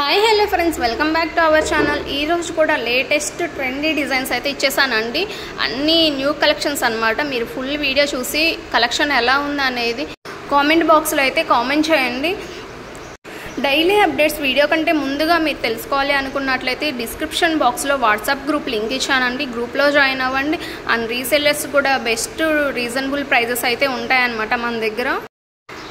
Hi hello friends, welcome back to our channel. ఈరోజు కూడా latest trendy designs అయితే ఇచ్చేసానండి. అన్ని న్యూ కలెక్షన్స్ అనమాట. మీరు ఫుల్ వీడియో చూసి కలెక్షన్ ఎలా ఉంది అనేది కామెంట్ బాక్స్లో అయితే కామెంట్ చేయండి. డైలీ అప్డేట్స్ వీడియో కంటే ముందుగా మీరు తెలుసుకోవాలి అనుకున్నట్లయితే డిస్క్రిప్షన్ బాక్స్లో వాట్సాప్ గ్రూప్ లింక్ ఇచ్చానండి. గ్రూప్లో జాయిన్ అవ్వండి. అండ్ రీసెల్లర్స్ కూడా బెస్ట్ రీజనబుల్ ప్రైజెస్ అయితే ఉంటాయన్నమాట మన దగ్గర.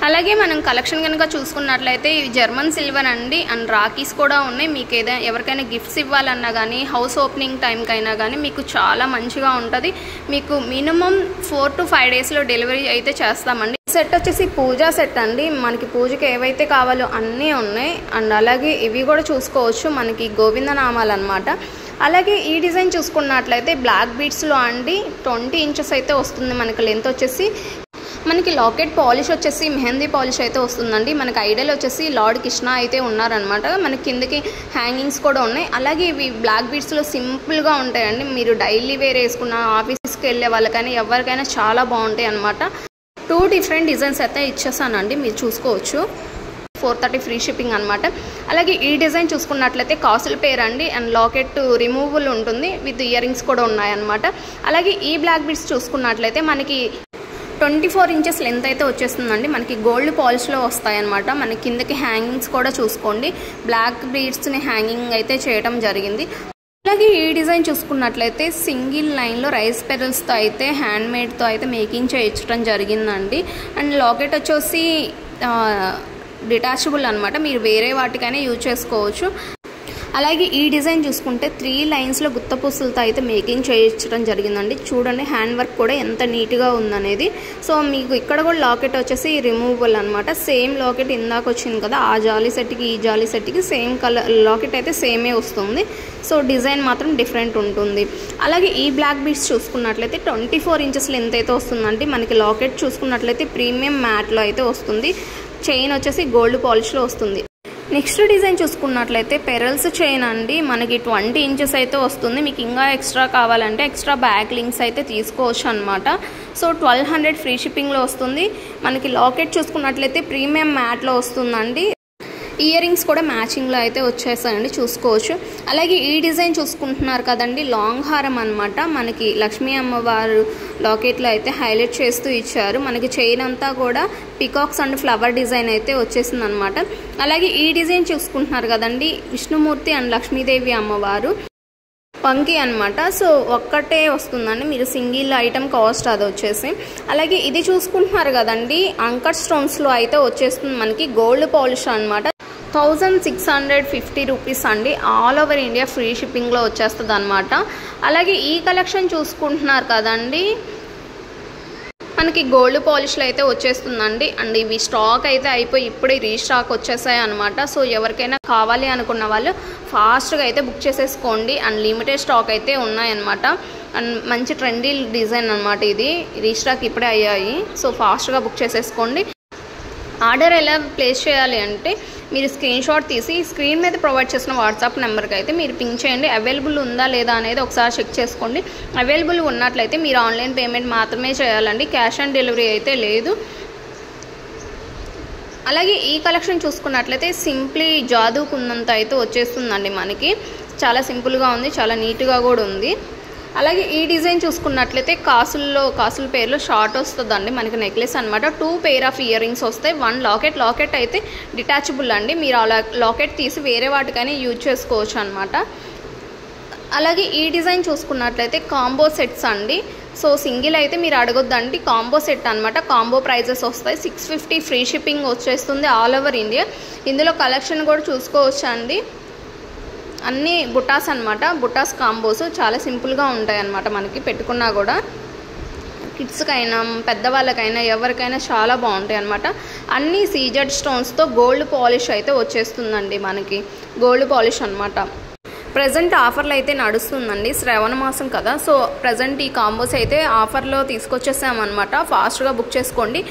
అలాగే మనం కలెక్షన్ కనుక చూసుకున్నట్లయితే ఇవి జర్మన్ సిల్వర్ అండి. అండ్ రాకీస్ కూడా ఉన్నాయి. మీకు ఎవరికైనా గిఫ్ట్స్ ఇవ్వాలన్నా కానీ హౌస్ ఓపెనింగ్ టైంకైనా కానీ మీకు చాలా మంచిగా ఉంటుంది. మీకు మినిమం 4 to 5 డేస్లో డెలివరీ అయితే చేస్తామండి. సెట్ వచ్చేసి పూజా సెట్ అండి. మనకి పూజకి ఏవైతే కావాలో అన్నీ ఉన్నాయి. అండ్ అలాగే ఇవి కూడా చూసుకోవచ్చు, మనకి గోవిందనామాలు అనమాట. అలాగే ఈ డిజైన్ చూసుకున్నట్లయితే బ్లాక్ బీడ్స్లో అండి 20 ఇంచెస్ అయితే వస్తుంది. మనకి లెంత్ వచ్చేసి మనకి లాకెట్ పాలిష్ వచ్చేసి మెహందీ పాలిష్ అయితే వస్తుందండి. మనకి ఐడల్ వచ్చేసి లార్డ్ కృష్ణ అయితే ఉన్నారనమాట. మనకి కిందకి హ్యాంగింగ్స్ కూడా ఉన్నాయి. అలాగే ఇవి బ్లాక్ బీడ్స్లో సింపుల్గా ఉంటాయండి. మీరు డైలీ వేర్ వేసుకున్న ఆఫీస్కి వెళ్ళే వాళ్ళకైనా ఎవరికైనా చాలా బాగుంటాయి అనమాట. 2 డిఫరెంట్ డిజైన్స్ అయితే ఇచ్చేసానండి, మీరు చూసుకోవచ్చు. 430 ఫ్రీ షిప్పింగ్ అనమాట. అలాగే ఈ డిజైన్ చూసుకున్నట్లయితే కాసుల పేరు అండి. అండ్ లాకెట్ రిమూవబుల్ ఉంటుంది, విత్ ఇయర్ రింగ్స్ కూడా ఉన్నాయన్నమాట. అలాగే ఈ బ్లాక్ బీడ్స్ చూసుకున్నట్లయితే మనకి 24 ఇంచెస్ లెంత్ అయితే వచ్చేస్తుందండి. మనకి గోల్డ్ పాలిష్లో వస్తాయన్నమాట. మనకి కిందకి హ్యాంగింగ్స్ కూడా చూసుకోండి. బ్లాక్ బీడ్స్ని హ్యాంగింగ్ అయితే చేయడం జరిగింది. అలాగే ఈ డిజైన్ చూసుకున్నట్లయితే సింగిల్ లైన్లో రైస్ పెరల్స్తో అయితే హ్యాండ్మేడ్తో అయితే మేకింగ్ చేయించడం జరిగిందండి. అండ్ లాకెట్ వచ్చేసి డిటాచబుల్ అనమాట. మీరు వేరే వాటికైనా యూజ్ చేసుకోవచ్చు. అలాగే ఈ డిజైన్ చూసుకుంటే 3 లైన్స్లో గుత్త పూసలతో అయితే మేకింగ్ చేయించడం జరిగిందండి. చూడండి హ్యాండ్ వర్క్ కూడా ఎంత నీట్గా ఉందనేది. సో మీకు ఇక్కడ కూడా లాకెట్ వచ్చేసి రిమూవబుల్ అనమాట. సేమ్ లాకెట్ ఇందాక వచ్చింది కదా, ఆ జాలీ సెట్కి ఈ జాలీ సెట్కి సేమ్ కలర్ లాకెట్ అయితే సేమే వస్తుంది. సో డిజైన్ మాత్రం డిఫరెంట్ ఉంటుంది. అలాగే ఈ బ్లాక్ బీడ్స్ చూసుకున్నట్లయితే 24 ఇంచెస్ లెంత్ అయితే వస్తుందండి. మనకి లాకెట్ చూసుకున్నట్లయితే ప్రీమియం మ్యాట్లో అయితే వస్తుంది. చైన్ వచ్చేసి గోల్డ్ పాలిష్లో వస్తుంది. నెక్స్ట్ డిజైన్ చూసుకున్నట్లయితే పెరల్స్ చైన్ అండి. మనకి 20 ఇంచెస్ అయితే వస్తుంది. మీకు ఇంకా ఎక్స్ట్రా కావాలంటే ఎక్స్ట్రా బ్యాక్ లింక్స్ అయితే తీసుకోవచ్చు అనమాట. సో 1200 ఫ్రీ షిప్పింగ్లో వస్తుంది. మనకి లాకెట్ చూసుకున్నట్లయితే ప్రీమియం మ్యాట్లో వస్తుందండి. ఇయర్ రింగ్స్ కూడా మ్యాచింగ్లో అయితే వచ్చేసాయండి, చూసుకోవచ్చు. అలాగే ఈ డిజైన్ చూసుకుంటున్నారు కదండి, లాంగ్ హారం అనమాట. మనకి లక్ష్మీ అమ్మవారు లాకెట్లో అయితే హైలైట్ చేస్తూ ఇచ్చారు. మనకి చైన్ అంతా కూడా పికాక్స్ అండ్ ఫ్లవర్ డిజైన్ అయితే వచ్చేసింది అనమాట. అలాగే ఈ డిజైన్ చూసుకుంటున్నారు కదండి, విష్ణుమూర్తి అండ్ లక్ష్మీదేవి అమ్మవారు పంకి అనమాట. సో ఒక్కటే వస్తుందండి, మీరు సింగిల్ ఐటమ్ కాస్ట్ అది వచ్చేసి. అలాగే ఇది చూసుకుంటున్నారు కదండి, అంకర్ స్టోన్స్లో అయితే వచ్చేస్తుంది. మనకి గోల్డ్ పాలిష్ అనమాట. 1650 రూపీస్ అండి. ఆల్ ఓవర్ ఇండియా ఫ్రీ షిప్పింగ్లో వచ్చేస్తుంది అనమాట. అలాగే ఈ కలెక్షన్ చూసుకుంటున్నారు కదండి, మనకి గోల్డ్ పాలిష్లో అయితే వచ్చేస్తుందండి. అండ్ ఇవి స్టాక్ అయితే అయిపోయి ఇప్పుడే రీస్టాక్ వచ్చేసాయి అనమాట. సో ఎవరికైనా కావాలి అనుకున్న వాళ్ళు ఫాస్ట్గా అయితే బుక్ చేసేసుకోండి. అండ్ లిమిటెడ్ స్టాక్ అయితే ఉన్నాయన్నమాట. అండ్ మంచి ట్రెండీ డిజైన్ అనమాట. ఇది రీస్టాక్ ఇప్పుడే అయ్యాయి. సో ఫాస్ట్గా బుక్ చేసేసుకోండి. ఆర్డర్ ఎలా ప్లేస్ చేయాలి అంటే మీరు స్క్రీన్ షాట్ తీసి స్క్రీన్ మీద ప్రొవైడ్ చేసిన వాట్సాప్ నెంబర్కి అయితే మీరు పింక్ చేయండి. అవైలబుల్ ఉందా లేదా అనేది ఒకసారి చెక్ చేసుకోండి. అవైలబుల్ ఉన్నట్లయితే మీరు ఆన్లైన్ పేమెంట్ మాత్రమే చేయాలండి, క్యాష్ ఆన్ డెలివరీ అయితే లేదు. అలాగే ఈ కలెక్షన్ చూసుకున్నట్లయితే సింప్లీ జాదూకున్నంత అయితే వచ్చేస్తుందండి. మనకి చాలా సింపుల్గా ఉంది, చాలా నీట్గా కూడా ఉంది. అలాగే ఈ డిజైన్ చూసుకున్నట్లయితే కాసుల పేర్లో షార్ట్ వస్తుందండి. మనకి నెక్లెస్ అనమాట. 2 పెయిర్ ఆఫ్ ఇయర్ రింగ్స్ వస్తాయి. 1 లాకెట్ అయితే డిటాచబుల్ అండి. మీరు అలా లాకెట్ తీసి వేరే వాటికైనా యూజ్ చేసుకోవచ్చు అనమాట. అలాగే ఈ డిజైన్ చూసుకున్నట్లయితే కాంబో సెట్స్ అండి. సో సింగిల్ అయితే మీరు అడగొద్దండి, కాంబో సెట్ అనమాట. కాంబో ప్రైజెస్ వస్తాయి. 650 ఫ్రీ షిప్పింగ్ వచ్చేస్తుంది ఆల్ ఓవర్ ఇండియా. ఇందులో కలెక్షన్ కూడా చూసుకోవచ్చు అండి. అన్నీ బుటాస్ అనమాట. బుటాస్ కాంబోస్ చాలా సింపుల్గా ఉంటాయి అన్నమాట. మనకి పెట్టుకున్నా కూడా కిడ్స్కైనా పెద్దవాళ్ళకైనా ఎవరికైనా చాలా బాగుంటాయి అనమాట. అన్నీ సీజెడ్ స్టోన్స్తో గోల్డ్ పాలిష్ అయితే వచ్చేస్తుందండి. మనకి గోల్డ్ పాలిష్ అనమాట. ప్రజెంట్ ఆఫర్లు అయితే నడుస్తుందండి, శ్రావణ మాసం కదా. సో ప్రజెంట్ ఈ కాంబోస్ అయితే ఆఫర్లో తీసుకొచ్చేసామన్నమాట. ఫాస్ట్గా బుక్ చేసుకోండి.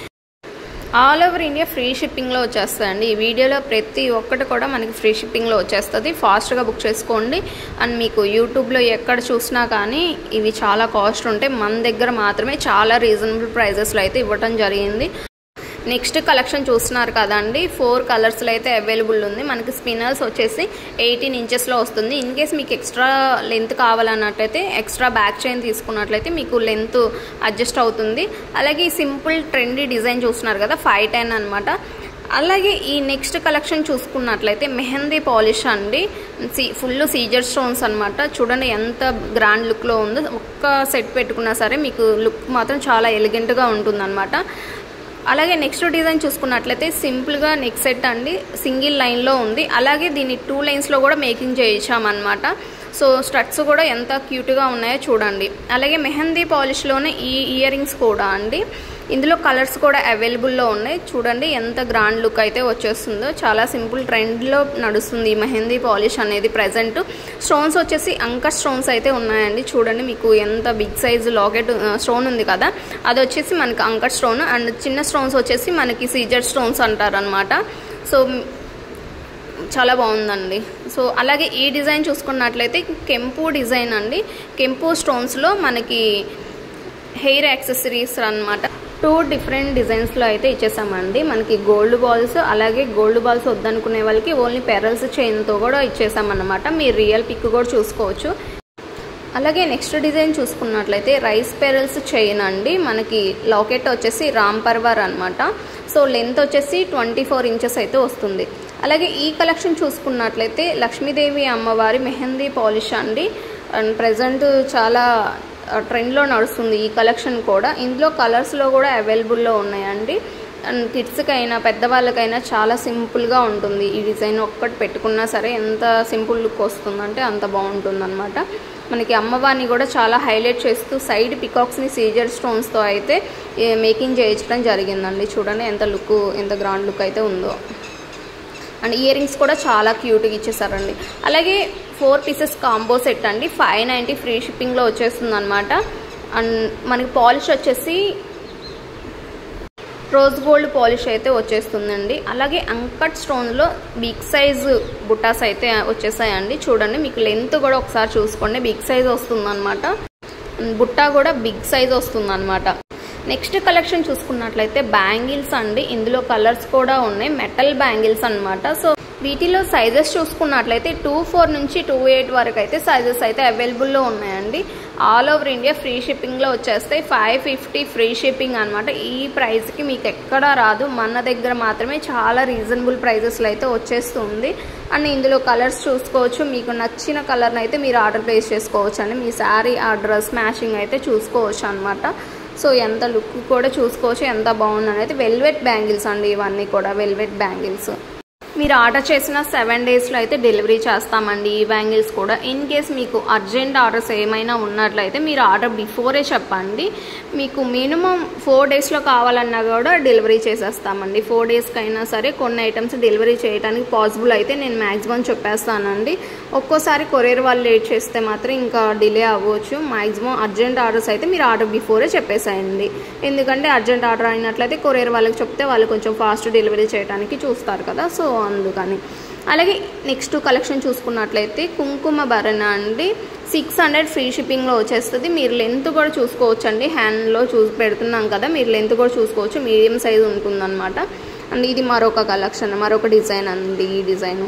ఆల్ ఓవర్ ఇండియా ఫ్రీ షిప్పింగ్లో వచ్చేస్తుందండి. ఈ వీడియోలో ప్రతి ఒక్కటి కూడా మనకి ఫ్రీ షిప్పింగ్లో వచ్చేస్తుంది. ఫాస్ట్గా బుక్ చేసుకోండి. అండ్ మీకు యూట్యూబ్లో ఎక్కడ చూసినా కానీ ఇవి చాలా కాస్ట్ ఉంటాయి. మన దగ్గర మాత్రమే చాలా రీజనబుల్ ప్రైజెస్లో అయితే ఇవ్వటం జరిగింది. నెక్స్ట్ కలెక్షన్ చూస్తున్నారు కదండి, 4 కలర్స్లో అయితే అవైలబుల్ ఉంది. మనకి స్పిన్నర్స్ వచ్చేసి 18 ఇంచెస్లో వస్తుంది. ఇన్ కేస్ మీకు ఎక్స్ట్రా లెంత్ కావాలన్నట్లయితే ఎక్స్ట్రా బ్యాక్ చైన్ తీసుకున్నట్లయితే మీకు లెంత్ అడ్జస్ట్ అవుతుంది. అలాగే ఈ సింపుల్ ట్రెండీ డిజైన్ చూస్తున్నారు కదా 510 అనమాట. అలాగే ఈ నెక్స్ట్ కలెక్షన్ చూసుకున్నట్లయితే మెహందీ పాలిష్ అండి, ఫుల్ సీజర్ స్టోన్స్ అనమాట. చూడండి ఎంత గ్రాండ్ లుక్లో ఉందో. ఒక్క సెట్ పెట్టుకున్నా సరే మీకు లుక్ మాత్రం చాలా ఎలిగెంట్గా ఉంటుందన్నమాట. అలాగే నెక్స్ట్ డిజైన్ చూసుకున్నట్లయితే సింపుల్గా నెక్ సెట్ అండి, సింగిల్ లైన్లో ఉంది. అలాగే దీన్ని 2 లైన్స్లో కూడా మేకింగ్ చేయించామన్నమాట. సో స్టడ్స్ కూడా ఎంత క్యూట్గా ఉన్నాయో చూడండి. అలాగే మెహందీ పాలిష్లోనే ఈ ఇయర్ రింగ్స్ కూడా అండి, ఇందులో కలర్స్ కూడా అవైలబుల్లో ఉన్నాయి. చూడండి ఎంత గ్రాండ్ లుక్ అయితే వచ్చేస్తుందో. చాలా సింపుల్ ట్రెండ్లో నడుస్తుంది ఈ మెహందీ పాలిష్ అనేది ప్రజెంట్. స్టోన్స్ వచ్చేసి అంకర్ స్టోన్స్ అయితే ఉన్నాయండి. చూడండి మీకు ఎంత బిగ్ సైజు లాకెట్ స్టోన్ ఉంది కదా, అది వచ్చేసి మనకి అంకర్ స్టోన్. అండ్ చిన్న స్టోన్స్ వచ్చేసి మనకి సీజర్ స్టోన్స్ అంటారనమాట. సో చాలా బాగుందండి. సో అలాగే ఈ డిజైన్ చూసుకున్నట్లయితే కెంపు డిజైన్ అండి. కెంపు స్టోన్స్లో మనకి హెయిర్ యాక్సెసరీస్ అనమాట. 2 డిఫరెంట్ డిజైన్స్లో అయితే ఇచ్చేసామండి. మనకి గోల్డ్ బాల్స్, అలాగే గోల్డ్ బాల్స్ వద్దనుకునే వాళ్ళకి ఓన్లీ పెరల్స్ చైన్తో కూడా ఇచ్చేసామన్నమాట. మీరు రియల్ పిక్ కూడా చూసుకోవచ్చు. అలాగే నెక్స్ట్ డిజైన్ చూసుకున్నట్లయితే రైస్ పెరల్స్ చైన్ అండి. మనకి లాకెట్ వచ్చేసి రామ్ పర్వర్ అనమాట. సో లెంత్ వచ్చేసి 24 ఇంచెస్ అయితే వస్తుంది. అలాగే ఈ కలెక్షన్ చూసుకున్నట్లయితే లక్ష్మీదేవి అమ్మవారి మెహందీ పాలిష్ అండి. అండ్ ప్రజెంట్ చాలా ట్రెండ్లో నడుస్తుంది ఈ కలెక్షన్ కూడా. ఇందులో కలర్స్లో కూడా అవైలబుల్లో ఉన్నాయండి. అండ్ కిడ్స్కైనా పెద్దవాళ్ళకైనా చాలా సింపుల్గా ఉంటుంది. ఈ డిజైన్ ఒక్కటి పెట్టుకున్నా సరే ఎంత సింపుల్ లుక్ వస్తుందంటే అంత బాగుంటుంది అనమాట. మనకి అమ్మవారిని కూడా చాలా హైలైట్ చేస్తూ సైడ్ పికాక్స్ని సీజర్ స్టోన్స్తో అయితే మేకింగ్ చేయించడం జరిగిందండి. చూడండి ఎంత లుక్, ఎంత గ్రాండ్ లుక్ అయితే ఉందో. అండ్ ఇయర్ రింగ్స్ కూడా చాలా క్యూట్గా ఇచ్చేసారండి. అలాగే 4 పీసెస్ కాంబో సెట్ అండి, 590 ఫ్రీ షిప్పింగ్లో వచ్చేస్తుంది అనమాట. అండ్ మనకి పాలిష్ వచ్చేసి రోజ్ గోల్డ్ పాలిష్ అయితే వచ్చేస్తుందండి. అలాగే అంకట్ స్టోన్లో బిగ్ సైజ్ బుట్టాస్ అయితే వచ్చేసాయండి. చూడండి మీకు లెంత్ కూడా ఒకసారి చూసుకోండి, బిగ్ సైజ్ వస్తుందన్నమాట. బుట్టా కూడా బిగ్ సైజ్ వస్తుందన్నమాట. నెక్స్ట్ కలెక్షన్ చూసుకున్నట్లయితే బ్యాంగిల్స్ అండి. ఇందులో కలర్స్ కూడా ఉన్నాయి, మెటల్ బ్యాంగిల్స్ అనమాట. సో వీటిలో సైజెస్ చూసుకున్నట్లయితే 24 నుంచి 28 వరకు అయితే సైజెస్ అయితే అవైలబుల్లో ఉన్నాయండి. ఆల్ ఓవర్ ఇండియా ఫ్రీ షిప్పింగ్లో వచ్చేస్తాయి. 550 ఫ్రీ షిప్పింగ్ అనమాట. ఈ ప్రైస్కి మీకు ఎక్కడా రాదు, మన దగ్గర మాత్రమే చాలా రీజనబుల్ ప్రైజెస్లో అయితే వచ్చేస్తుంది. అండ్ ఇందులో కలర్స్ చూసుకోవచ్చు. మీకు నచ్చిన కలర్ని అయితే మీరు ఆర్డర్ ప్లేస్ చేసుకోవచ్చు అండి. మీ శారీ ఆ డ్రెస్ మ్యాచింగ్ అయితే చూసుకోవచ్చు అనమాట. సో ఎంత లుక్ కూడా చూసుకోవచ్చు, ఎంత బాగుందని అయితే. వెల్వెట్ బ్యాంగిల్స్ అండి, ఇవన్నీ కూడా వెల్వెట్ బ్యాంగిల్స్. మీరు ఆర్డర్ చేసిన 7 డేస్లో అయితే డెలివరీ చేస్తామండి ఈ బ్యాంగిల్స్ కూడా. ఇన్ కేస్ మీకు అర్జెంట్ ఆర్డర్స్ ఏమైనా ఉన్నట్లయితే మీరు ఆర్డర్ బిఫోరే చెప్పండి. మీకు మినిమం 4 డేస్లో కావాలన్నా కూడా డెలివరీ చేసేస్తామండి. 4 డేస్కైనా సరే కొన్ని ఐటమ్స్ డెలివరీ చేయడానికి పాసిబుల్ అయితే నేను మ్యాక్సిమం చెప్పేస్తానండి. ఒక్కోసారి కొరియర్ వాళ్ళు లేట్ చేస్తే మాత్రం ఇంకా డిలే అవ్వచ్చు. మ్యాక్సిమం అర్జెంట్ ఆర్డర్స్ అయితే మీరు ఆర్డర్ బిఫోరే చెప్పేసేయండి. ఎందుకంటే అర్జెంట్ ఆర్డర్ అయినట్లయితే కొరియర్ వాళ్ళకి చెప్తే వాళ్ళు కొంచెం ఫాస్ట్ డెలివరీ చేయడానికి చూస్తారు కదా, సో అందుకని. అలాగే నెక్స్ట్ కలెక్షన్ చూసుకున్నట్లయితే కుంకుమ భరణ అండి, 600 ఫ్రీ షిప్పింగ్లో వచ్చేస్తుంది. మీరు లెంత్ కూడా చూసుకోవచ్చు అండి, హ్యాండ్లో పెడుతున్నాం కదా, మీరు లెంత్ కూడా చూసుకోవచ్చు, మీడియం సైజ్ ఉంటుందన్నమాట. అండ్ ఇది మరొక కలెక్షన్, మరొక డిజైన్ అండి. ఈ డిజైన్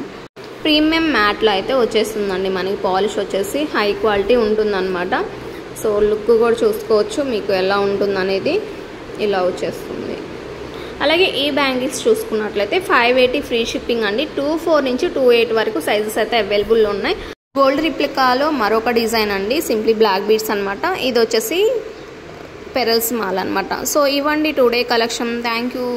ప్రీమియం మ్యాట్లో అయితే వచ్చేస్తుందండి. మనకి పాలిష్ వచ్చేసి హై క్వాలిటీ ఉంటుందన్నమాట. సో లుక్ కూడా చూసుకోవచ్చు మీకు ఎలా ఉంటుందనేది. ఇలా వచ్చేస్తుంది. అలాగే ఈ బ్యాంగిల్స్ చూసుకున్నట్లయితే 580 ఫ్రీ షిప్పింగ్ అండి. 24 నుంచి 28 వరకు సైజెస్ అయితే అవైలబుల్ ఉన్నాయి. గోల్డ్ రిప్లికాలో మరొక డిజైన్ అండి, సింప్లీ బ్లాక్ బీడ్స్ అనమాట. ఇది వచ్చేసి పెరల్స్ మాల్ అనమాట. సో ఇవ్వండి టుడే కలెక్షన్. Thank you.